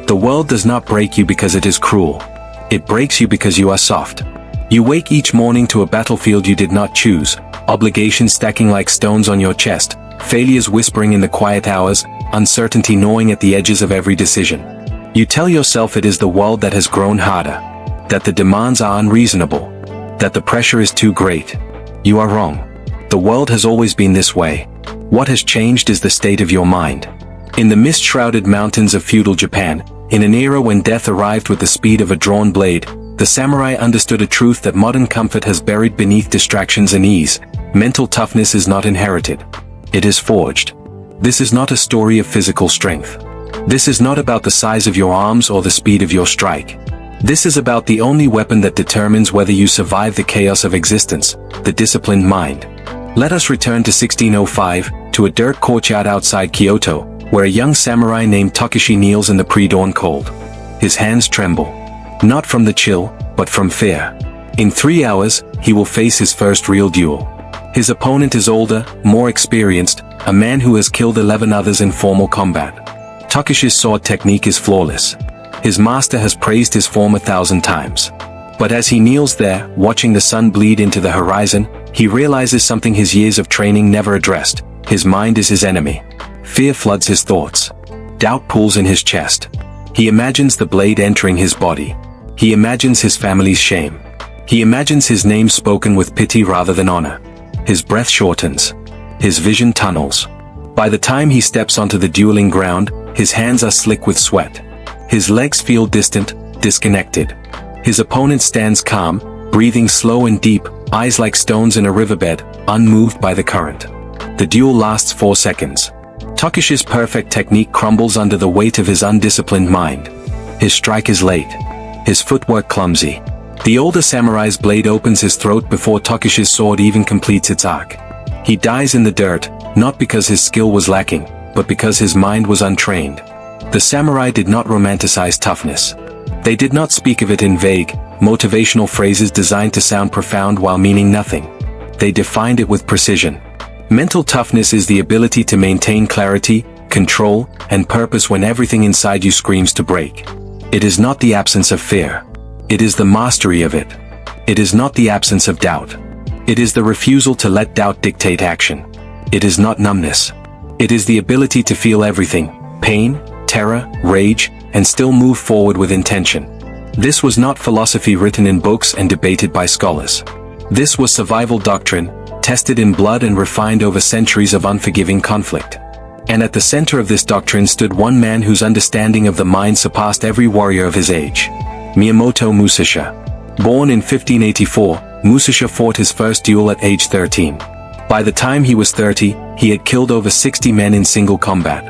The world does not break you because it is cruel. It breaks you because you are soft. You wake each morning to a battlefield you did not choose, obligations stacking like stones on your chest, failures whispering in the quiet hours, uncertainty gnawing at the edges of every decision. You tell yourself it is the world that has grown harder, that the demands are unreasonable, that the pressure is too great. You are wrong. The world has always been this way. What has changed is the state of your mind. In the mist-shrouded mountains of feudal Japan, in an era when death arrived with the speed of a drawn blade, the samurai understood a truth that modern comfort has buried beneath distractions and ease. Mental toughness is not inherited. It is forged. This is not a story of physical strength. This is not about the size of your arms or the speed of your strike. This is about the only weapon that determines whether you survive the chaos of existence, the disciplined mind. Let us return to 1605, to a dirt courtyard outside Kyoto, where a young samurai named Takeshi kneels in the pre-dawn cold. His hands tremble. Not from the chill, but from fear. In 3 hours, he will face his first real duel. His opponent is older, more experienced, a man who has killed 11 others in formal combat. Takeshi's sword technique is flawless. His master has praised his form 1,000 times. But as he kneels there, watching the sun bleed into the horizon, he realizes something his years of training never addressed. His mind is his enemy. Fear floods his thoughts. Doubt pulls in his chest. He imagines the blade entering his body. He imagines his family's shame. He imagines his name spoken with pity rather than honor. His breath shortens. His vision tunnels. By the time he steps onto the dueling ground, his hands are slick with sweat. His legs feel distant, disconnected. His opponent stands calm, breathing slow and deep, eyes like stones in a riverbed, unmoved by the current. The duel lasts 4 seconds. Takeshi's perfect technique crumbles under the weight of his undisciplined mind. His strike is late. His footwork clumsy. The older samurai's blade opens his throat before Takeshi's sword even completes its arc. He dies in the dirt, not because his skill was lacking, but because his mind was untrained. The samurai did not romanticize toughness. They did not speak of it in vague, motivational phrases designed to sound profound while meaning nothing. They defined it with precision. Mental toughness is the ability to maintain clarity, control, and purpose when everything inside you screams to break. It is not the absence of fear. It is the mastery of it. It is not the absence of doubt. It is the refusal to let doubt dictate action. It is not numbness. It is the ability to feel everything, pain, terror, rage, and still move forward with intention. This was not philosophy written in books and debated by scholars. This was survival doctrine, tested in blood and refined over centuries of unforgiving conflict. And at the center of this doctrine stood one man whose understanding of the mind surpassed every warrior of his age. Miyamoto Musashi. Born in 1584, Musashi fought his first duel at age 13. By the time he was 30, he had killed over 60 men in single combat.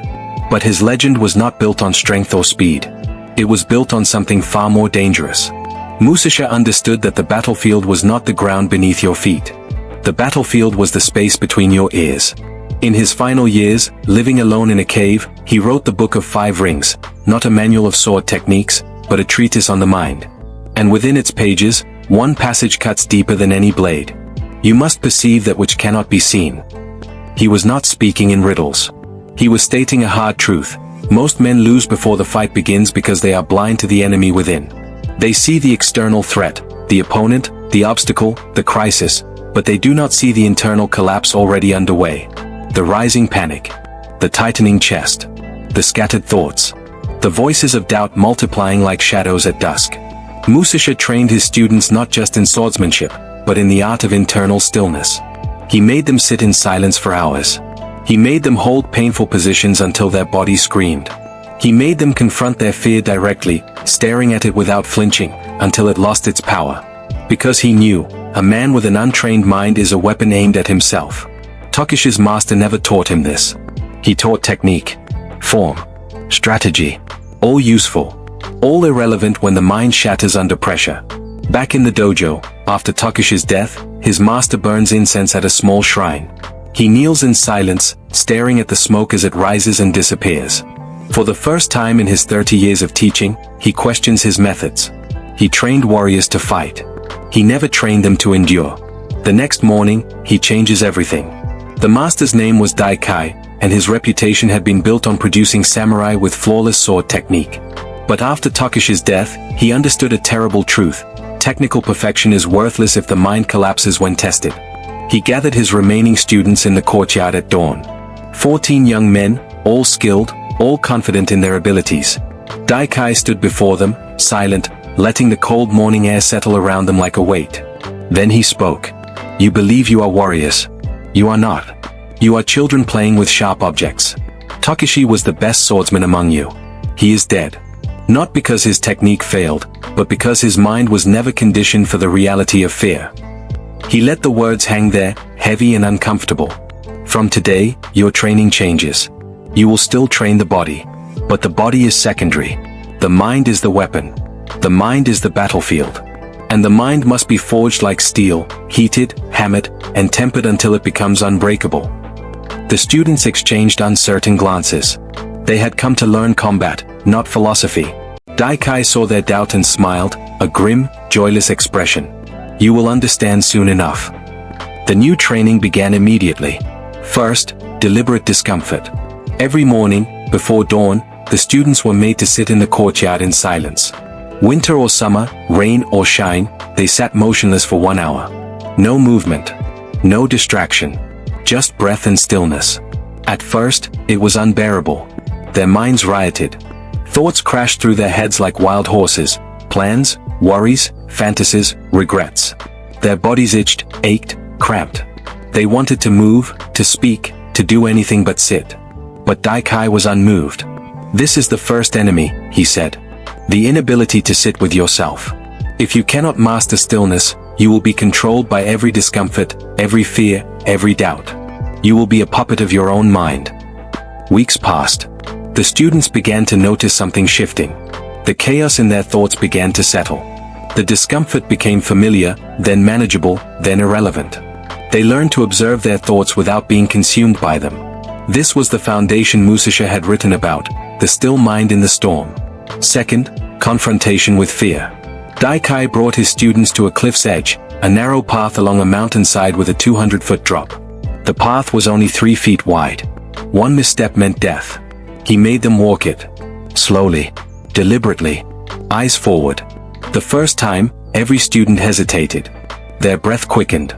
But his legend was not built on strength or speed. It was built on something far more dangerous. Musashi understood that the battlefield was not the ground beneath your feet. The battlefield was the space between your ears. In his final years, living alone in a cave, he wrote the Book of 5 Rings, not a manual of sword techniques, but a treatise on the mind. And within its pages, one passage cuts deeper than any blade. You must perceive that which cannot be seen. He was not speaking in riddles. He was stating a hard truth. Most men lose before the fight begins because they are blind to the enemy within. They see the external threat, the opponent, the obstacle, the crisis, but they do not see the internal collapse already underway. The rising panic. The tightening chest. The scattered thoughts. The voices of doubt multiplying like shadows at dusk. Musashi trained his students not just in swordsmanship, but in the art of internal stillness. He made them sit in silence for hours. He made them hold painful positions until their bodies screamed. He made them confront their fear directly, staring at it without flinching, until it lost its power. Because he knew, a man with an untrained mind is a weapon aimed at himself. Takeshi's master never taught him this. He taught technique, form, strategy. All useful, all irrelevant when the mind shatters under pressure. Back in the dojo, after Takeshi's death, his master burns incense at a small shrine. He kneels in silence, staring at the smoke as it rises and disappears. For the first time in his 30 years of teaching, he questions his methods. He trained warriors to fight. He never trained them to endure. The next morning, he changes everything. The master's name was Daichi, and his reputation had been built on producing samurai with flawless sword technique. But after Takeshi's death, he understood a terrible truth. Technical perfection is worthless if the mind collapses when tested. He gathered his remaining students in the courtyard at dawn. 14 young men, all skilled, all confident in their abilities. Daichi stood before them, silent, letting the cold morning air settle around them like a weight. Then he spoke. You believe you are warriors. You are not. You are children playing with sharp objects. Takeshi was the best swordsman among you. He is dead. Not because his technique failed, but because his mind was never conditioned for the reality of fear. He let the words hang there, heavy and uncomfortable. From today, your training changes. You will still train the body. But the body is secondary. The mind is the weapon. The mind is the battlefield. And the mind must be forged like steel, heated, hammered, and tempered until it becomes unbreakable. The students exchanged uncertain glances. They had come to learn combat, not philosophy. Daichi saw their doubt and smiled, a grim, joyless expression. You will understand soon enough. The new training began immediately. First, deliberate discomfort. Every morning, before dawn, the students were made to sit in the courtyard in silence. Winter or summer, rain or shine, they sat motionless for 1 hour. No movement. No distraction. Just breath and stillness. At first, it was unbearable. Their minds rioted. Thoughts crashed through their heads like wild horses. Plans, worries, fantasies, regrets. Their bodies itched, ached, cramped. They wanted to move, to speak, to do anything but sit. But Daichi was unmoved. This is the first enemy, he said. The inability to sit with yourself. If you cannot master stillness, you will be controlled by every discomfort, every fear, every doubt. You will be a puppet of your own mind. Weeks passed. The students began to notice something shifting. The chaos in their thoughts began to settle. The discomfort became familiar, then manageable, then irrelevant. They learned to observe their thoughts without being consumed by them. This was the foundation Musashi had written about, the still mind in the storm. Second, confrontation with fear. Daichi brought his students to a cliff's edge, a narrow path along a mountainside with a 200-foot drop. The path was only 3 feet wide. One misstep meant death. He made them walk it. Slowly. Deliberately. Eyes forward. The first time, every student hesitated. Their breath quickened.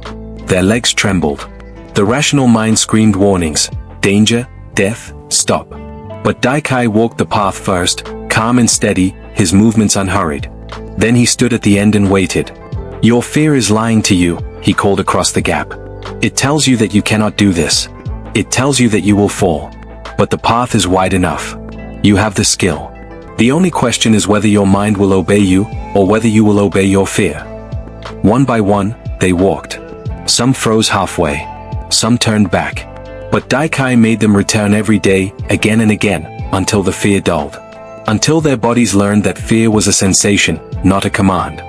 Their legs trembled. The rational mind screamed warnings. Danger, death, stop. But Daichi walked the path first, calm and steady, his movements unhurried. Then he stood at the end and waited. Your fear is lying to you, he called across the gap. It tells you that you cannot do this. It tells you that you will fall. But the path is wide enough. You have the skill. The only question is whether your mind will obey you, or whether you will obey your fear. One by one, they walked. Some froze halfway. Some turned back. But Daichi made them return every day, again and again, until the fear dulled. Until their bodies learned that fear was a sensation, not a command.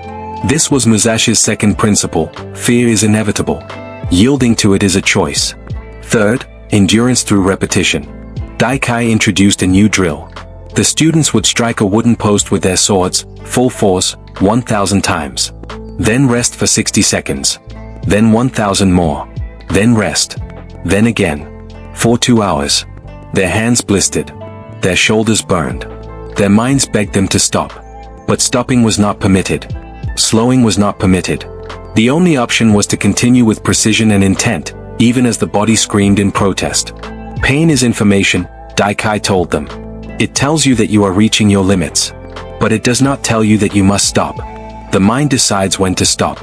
This was Musashi's second principle: fear is inevitable. Yielding to it is a choice. Third, endurance through repetition. Daichi introduced a new drill. The students would strike a wooden post with their swords, full force, 1,000 times. Then rest for 60 seconds. Then 1,000 more. Then rest. Then again. For 2 hours. Their hands blistered. Their shoulders burned. Their minds begged them to stop. But stopping was not permitted. Slowing was not permitted. The only option was to continue with precision and intent, even as the body screamed in protest. Pain is information, Daichi told them. It tells you that you are reaching your limits. But it does not tell you that you must stop. The mind decides when to stop.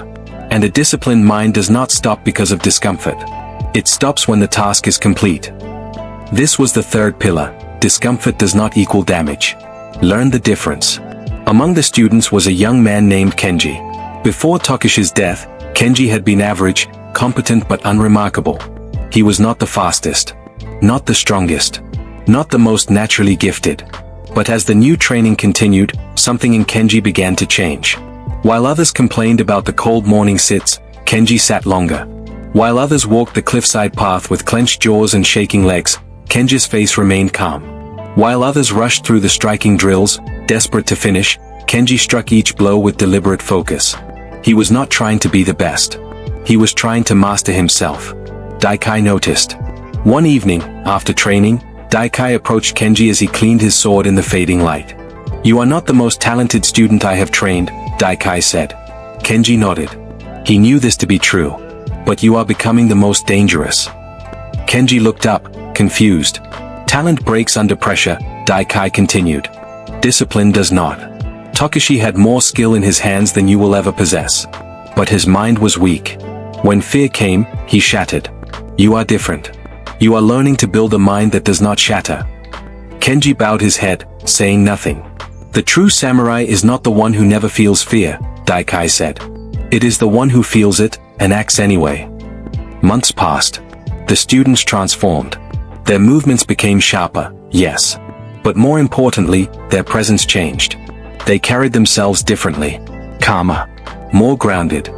And a disciplined mind does not stop because of discomfort. It stops when the task is complete. This was the third pillar: discomfort does not equal damage. Learn the difference. Among the students was a young man named Kenji. Before Takeshi's death, Kenji had been average, competent but unremarkable. He was not the fastest. Not the strongest. Not the most naturally gifted. But as the new training continued, something in Kenji began to change. While others complained about the cold morning sits, Kenji sat longer. While others walked the cliffside path with clenched jaws and shaking legs, Kenji's face remained calm. While others rushed through the striking drills, desperate to finish, Kenji struck each blow with deliberate focus. He was not trying to be the best. He was trying to master himself. Daichi noticed. One evening, after training, Daichi approached Kenji as he cleaned his sword in the fading light. You are not the most talented student I have trained, Daichi said. Kenji nodded. He knew this to be true. But you are becoming the most dangerous. Kenji looked up, confused. Talent breaks under pressure, Daichi continued. Discipline does not. Takeshi had more skill in his hands than you will ever possess. But his mind was weak. When fear came, he shattered. You are different. You are learning to build a mind that does not shatter. Kenji bowed his head, saying nothing. The true samurai is not the one who never feels fear, Daichi said. It is the one who feels it, and acts anyway. Months passed. The students transformed. Their movements became sharper, yes. But more importantly, their presence changed. They carried themselves differently. Calmer. More grounded.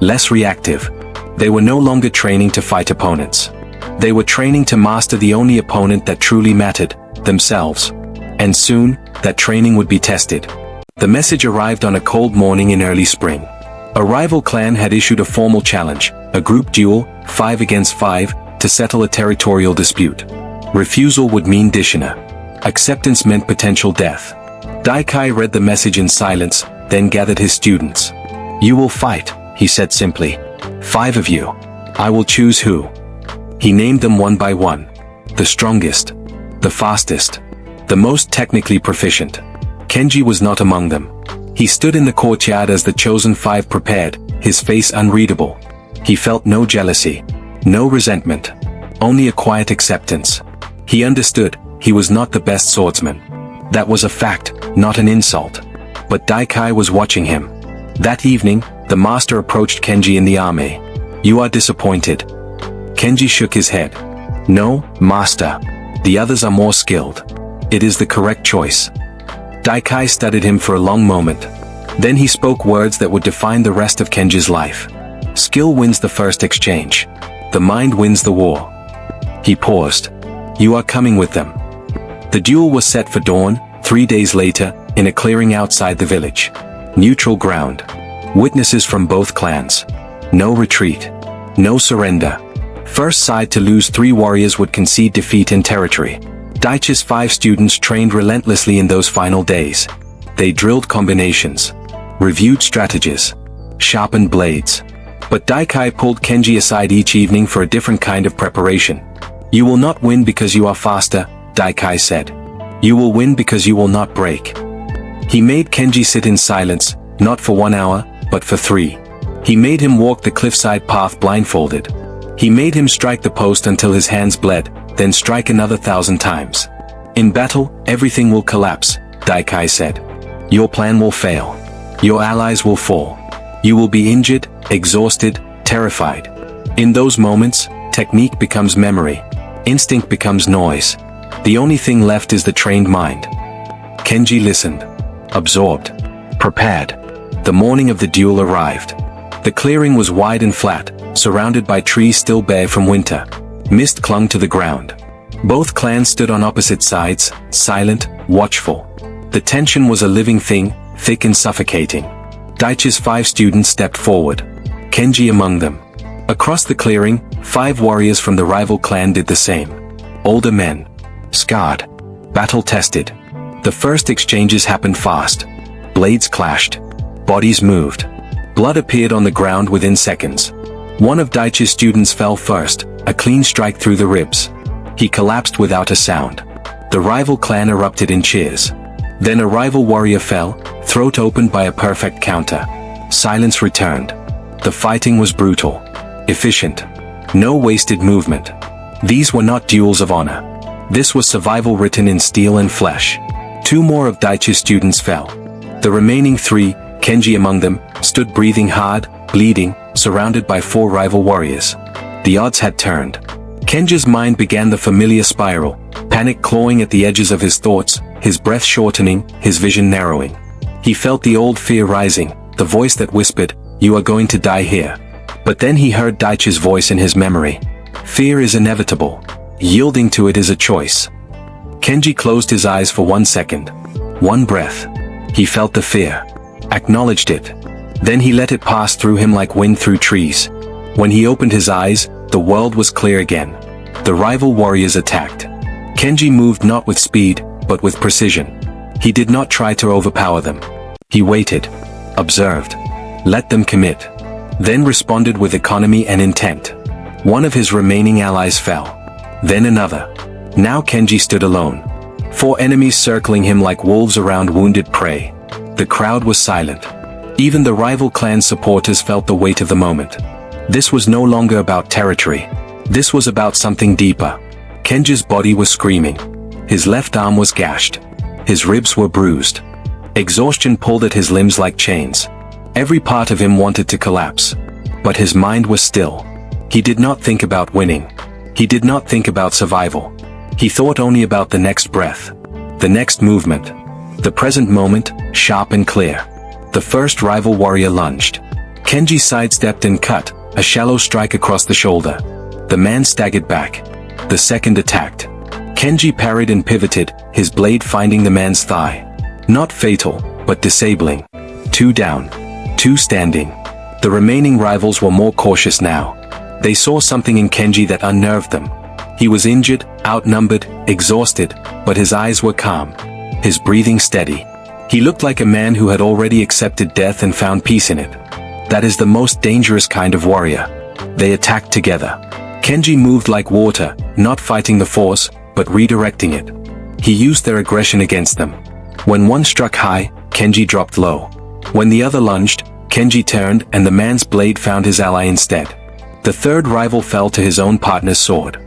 Less reactive. They were no longer training to fight opponents. They were training to master the only opponent that truly mattered, themselves. And soon, that training would be tested. The message arrived on a cold morning in early spring. A rival clan had issued a formal challenge, a group duel, 5 against 5, to settle a territorial dispute. Refusal would mean dishonor. Acceptance meant potential death. Daichi read the message in silence, then gathered his students. You will fight, he said simply. 5 of you. I will choose who. He named them one by one. The strongest. The fastest. The most technically proficient. Kenji was not among them. He stood in the courtyard as the chosen 5 prepared, his face unreadable. He felt no jealousy. No resentment. Only a quiet acceptance. He understood, he was not the best swordsman. That was a fact, not an insult. But Daichi was watching him. That evening, the master approached Kenji in the army. You are disappointed. Kenji shook his head. No, master. The others are more skilled. It is the correct choice. Daichi studied him for a long moment. Then he spoke words that would define the rest of Kenji's life. Skill wins the first exchange. The mind wins the war. He paused. You are coming with them. The duel was set for dawn, 3 days later, in a clearing outside the village. Neutral ground. Witnesses from both clans. No retreat. No surrender. First side to lose 3 warriors would concede defeat in territory. Daichi's 5 students trained relentlessly in those final days. They drilled combinations. Reviewed strategies. Sharpened blades. But Daichi pulled Kenji aside each evening for a different kind of preparation. You will not win because you are faster, Daichi said. You will win because you will not break. He made Kenji sit in silence, not for 1 hour, but for 3. He made him walk the cliffside path blindfolded. He made him strike the post until his hands bled, then strike another 1,000 times. In battle, everything will collapse, Daichi said. Your plan will fail. Your allies will fall. You will be injured, exhausted, terrified. In those moments, technique becomes memory. Instinct becomes noise. The only thing left is the trained mind. Kenji listened. Absorbed. Prepared. The morning of the duel arrived. The clearing was wide and flat, surrounded by trees still bare from winter. Mist clung to the ground. Both clans stood on opposite sides, silent, watchful. The tension was a living thing, thick and suffocating. Daichi's 5 students stepped forward. Kenji among them. Across the clearing, 5 warriors from the rival clan did the same. Older men. Scarred. Battle-tested. The first exchanges happened fast. Blades clashed. Bodies moved. Blood appeared on the ground within seconds. One of Daichi's students fell first, a clean strike through the ribs. He collapsed without a sound. The rival clan erupted in cheers. Then a rival warrior fell, throat opened by a perfect counter. Silence returned. The fighting was brutal. Efficient. No wasted movement. These were not duels of honor. This was survival written in steel and flesh. 2 more of Daichi's students fell. The remaining 3, Kenji among them, stood breathing hard, bleeding, surrounded by 4 rival warriors. The odds had turned. Kenji's mind began the familiar spiral, panic clawing at the edges of his thoughts, his breath shortening, his vision narrowing. He felt the old fear rising, the voice that whispered, "You are going to die here." But then he heard Daichi's voice in his memory. Fear is inevitable. Yielding to it is a choice. Kenji closed his eyes for 1 second. 1 breath. He felt the fear. Acknowledged it. Then he let it pass through him like wind through trees. When he opened his eyes, the world was clear again. The rival warriors attacked. Kenji moved not with speed, but with precision. He did not try to overpower them. He waited, observed, let them commit, then responded with economy and intent. One of his remaining allies fell. Then another. Now Kenji stood alone. 4 enemies circling him like wolves around wounded prey. The crowd was silent. Even the rival clan supporters felt the weight of the moment. This was no longer about territory. This was about something deeper. Kenji's body was screaming. His left arm was gashed. His ribs were bruised. Exhaustion pulled at his limbs like chains. Every part of him wanted to collapse. But his mind was still. He did not think about winning. He did not think about survival. He thought only about the next breath. The next movement. The present moment, sharp and clear. The first rival warrior lunged. Kenji sidestepped and cut, a shallow strike across the shoulder. The man staggered back. The second attacked. Kenji parried and pivoted, his blade finding the man's thigh. Not fatal, but disabling. 2 down. 2 standing. The remaining rivals were more cautious now. They saw something in Kenji that unnerved them. He was injured, outnumbered, exhausted, but his eyes were calm. His breathing steady. He looked like a man who had already accepted death and found peace in it. That is the most dangerous kind of warrior. They attacked together. Kenji moved like water, not fighting the force, but redirecting it. He used their aggression against them. When one struck high, Kenji dropped low. When the other lunged, Kenji turned and the man's blade found his ally instead. The third rival fell to his own partner's sword.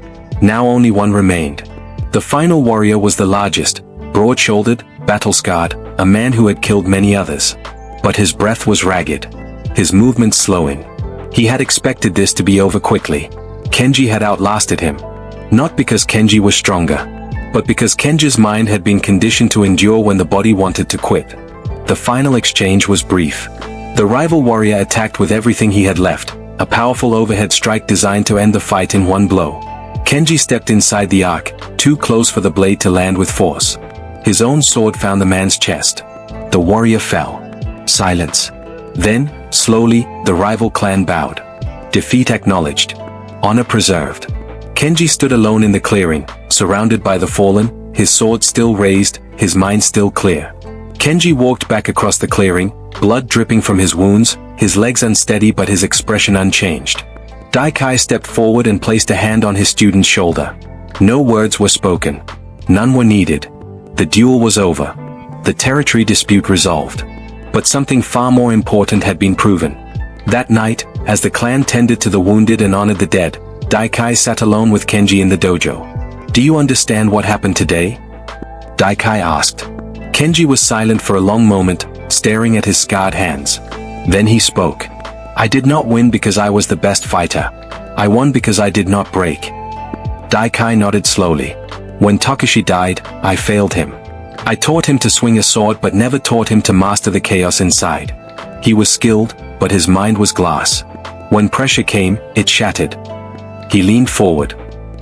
Now only one remained. The final warrior was the largest, broad-shouldered, battle-scarred, a man who had killed many others. But his breath was ragged. His movements slowing. He had expected this to be over quickly. Kenji had outlasted him. Not because Kenji was stronger, but because Kenji's mind had been conditioned to endure when the body wanted to quit. The final exchange was brief. The rival warrior attacked with everything he had left, a powerful overhead strike designed to end the fight in one blow. Kenji stepped inside the arc, too close for the blade to land with force. His own sword found the man's chest. The warrior fell. Silence. Then, slowly, the rival clan bowed. Defeat acknowledged. Honor preserved. Kenji stood alone in the clearing, surrounded by the fallen, his sword still raised, his mind still clear. Kenji walked back across the clearing, blood dripping from his wounds, his legs unsteady but his expression unchanged. Daichi stepped forward and placed a hand on his student's shoulder. No words were spoken. None were needed. The duel was over. The territory dispute resolved. But something far more important had been proven. That night, as the clan tended to the wounded and honored the dead, Daichi sat alone with Kenji in the dojo. "Do you understand what happened today?" Daichi asked. Kenji was silent for a long moment, staring at his scarred hands. Then he spoke. "I did not win because I was the best fighter. I won because I did not break." Daichi nodded slowly. "When Takeshi died, I failed him. I taught him to swing a sword but never taught him to master the chaos inside. He was skilled, but his mind was glass. When pressure came, it shattered." He leaned forward.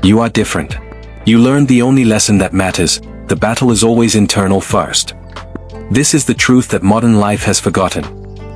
"You are different. You learned the only lesson that matters: the battle is always internal first. This is the truth that modern life has forgotten.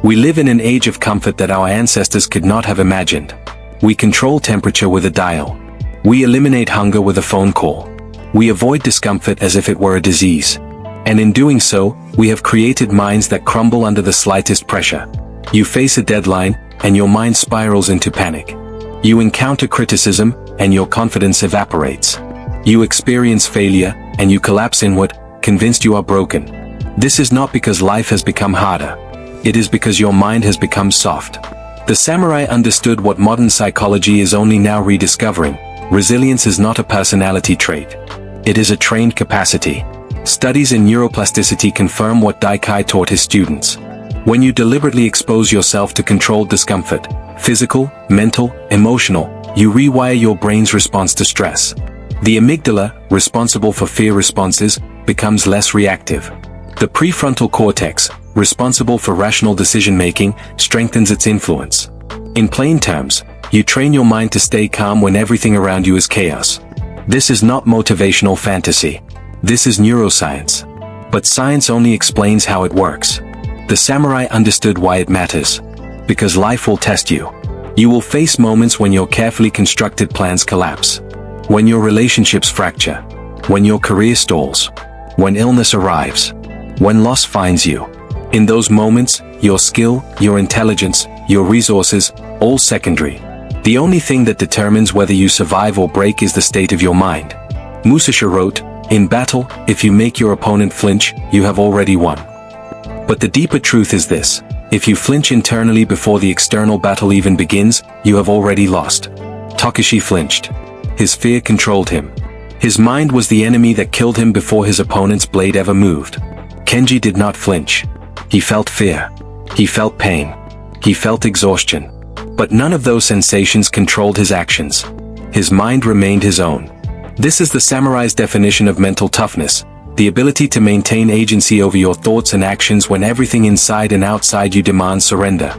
We live in an age of comfort that our ancestors could not have imagined. We control temperature with a dial. We eliminate hunger with a phone call. We avoid discomfort as if it were a disease. And in doing so, we have created minds that crumble under the slightest pressure. You face a deadline, and your mind spirals into panic. You encounter criticism, and your confidence evaporates. You experience failure, and you collapse inward, convinced you are broken. This is not because life has become harder. It is because your mind has become soft. The samurai understood what modern psychology is only now rediscovering. Resilience is not a personality trait. It is a trained capacity. Studies in neuroplasticity confirm what Daichi taught his students. When you deliberately expose yourself to controlled discomfort, physical, mental, emotional, you rewire your brain's response to stress. The amygdala, responsible for fear responses, becomes less reactive. The prefrontal cortex, responsible for rational decision-making, strengthens its influence. In plain terms, you train your mind to stay calm when everything around you is chaos. This is not motivational fantasy. This is neuroscience. But science only explains how it works. The samurai understood why it matters. Because life will test you. You will face moments when your carefully constructed plans collapse. When your relationships fracture. When your career stalls. When illness arrives. When loss finds you. In those moments, your skill, your intelligence, your resources, all secondary. The only thing that determines whether you survive or break is the state of your mind. Musashi wrote, "In battle, if you make your opponent flinch, you have already won." But the deeper truth is this: if you flinch internally before the external battle even begins, you have already lost. Takeshi flinched. His fear controlled him. His mind was the enemy that killed him before his opponent's blade ever moved. Kenji did not flinch. He felt fear. He felt pain. He felt exhaustion. But none of those sensations controlled his actions. His mind remained his own. This is the samurai's definition of mental toughness, the ability to maintain agency over your thoughts and actions when everything inside and outside you demands surrender.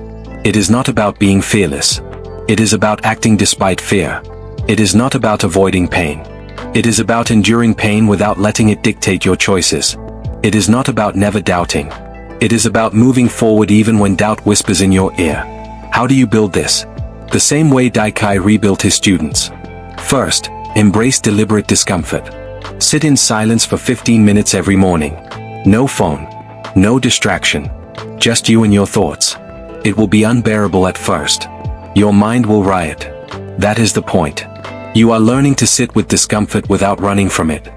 It is not about being fearless. It is about acting despite fear. It is not about avoiding pain. It is about enduring pain without letting it dictate your choices. It is not about never doubting. It is about moving forward even when doubt whispers in your ear. How do you build this? The same way Daichi rebuilt his students. First, embrace deliberate discomfort. Sit in silence for 15 minutes every morning. No phone. No distraction. Just you and your thoughts. It will be unbearable at first. Your mind will riot. That is the point. You are learning to sit with discomfort without running from it.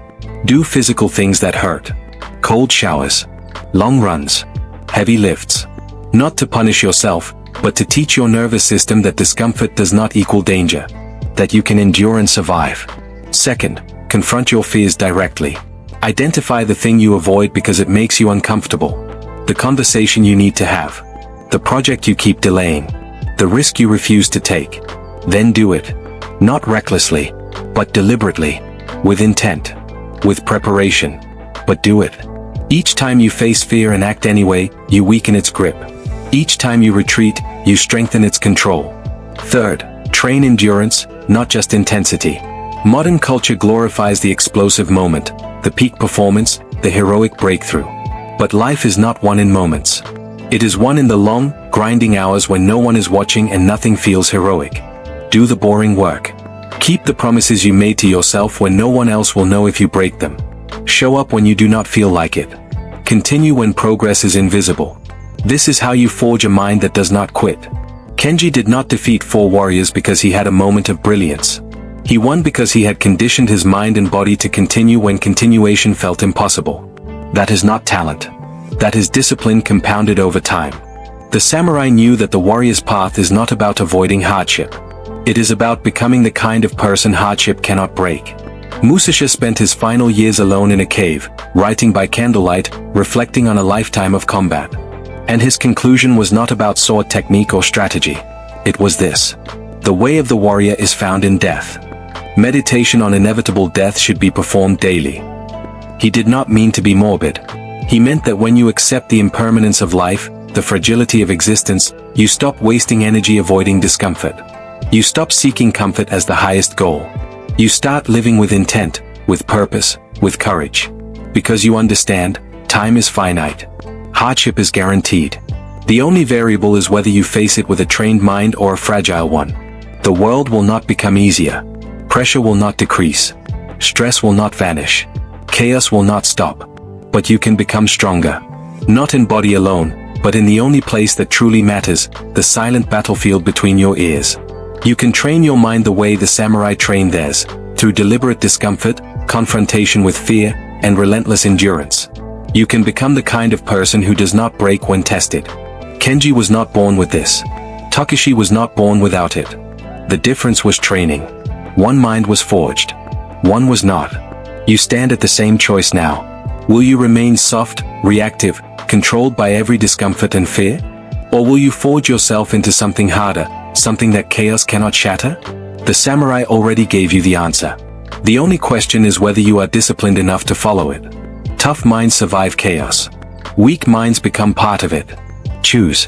Do physical things that hurt. Cold showers. Long runs. Heavy lifts. Not to punish yourself, but to teach your nervous system that discomfort does not equal danger. That you can endure and survive. Second, confront your fears directly. Identify the thing you avoid because it makes you uncomfortable. The conversation you need to have. The project you keep delaying. The risk you refuse to take. Then do it. Not recklessly, but deliberately. With intent. With preparation. But do it. Each time you face fear and act anyway, you weaken its grip. Each time you retreat, you strengthen its control. Third, train endurance, not just intensity. Modern culture glorifies the explosive moment, the peak performance, the heroic breakthrough. But life is not won in moments. It is won in the long, grinding hours when no one is watching and nothing feels heroic. Do the boring work. Keep the promises you made to yourself when no one else will know if you break them. Show up when you do not feel like it. Continue when progress is invisible. This is how you forge a mind that does not quit. Kenji did not defeat 4 warriors because he had a moment of brilliance. He won because he had conditioned his mind and body to continue when continuation felt impossible. That is not talent. That is discipline compounded over time. The samurai knew that the warrior's path is not about avoiding hardship. It is about becoming the kind of person hardship cannot break. Musashi spent his final years alone in a cave, writing by candlelight, reflecting on a lifetime of combat. And his conclusion was not about sword technique or strategy. It was this: the way of the warrior is found in death. Meditation on inevitable death should be performed daily. He did not mean to be morbid. He meant that when you accept the impermanence of life, the fragility of existence, you stop wasting energy avoiding discomfort. You stop seeking comfort as the highest goal. You start living with intent, with purpose, with courage. Because you understand, time is finite. Hardship is guaranteed. The only variable is whether you face it with a trained mind or a fragile one. The world will not become easier. Pressure will not decrease. Stress will not vanish. Chaos will not stop. But you can become stronger. Not in body alone, but in the only place that truly matters, the silent battlefield between your ears. You can train your mind the way the samurai trained theirs, through deliberate discomfort, confrontation with fear, and relentless endurance. You can become the kind of person who does not break when tested. Kenji was not born with this. Takeshi was not born without it. The difference was training. One mind was forged. One was not. You stand at the same choice now. Will you remain soft, reactive, controlled by every discomfort and fear? Or will you forge yourself into something harder, something that chaos cannot shatter? The samurai already gave you the answer. The only question is whether you are disciplined enough to follow it. Tough minds survive chaos. Weak minds become part of it. Choose.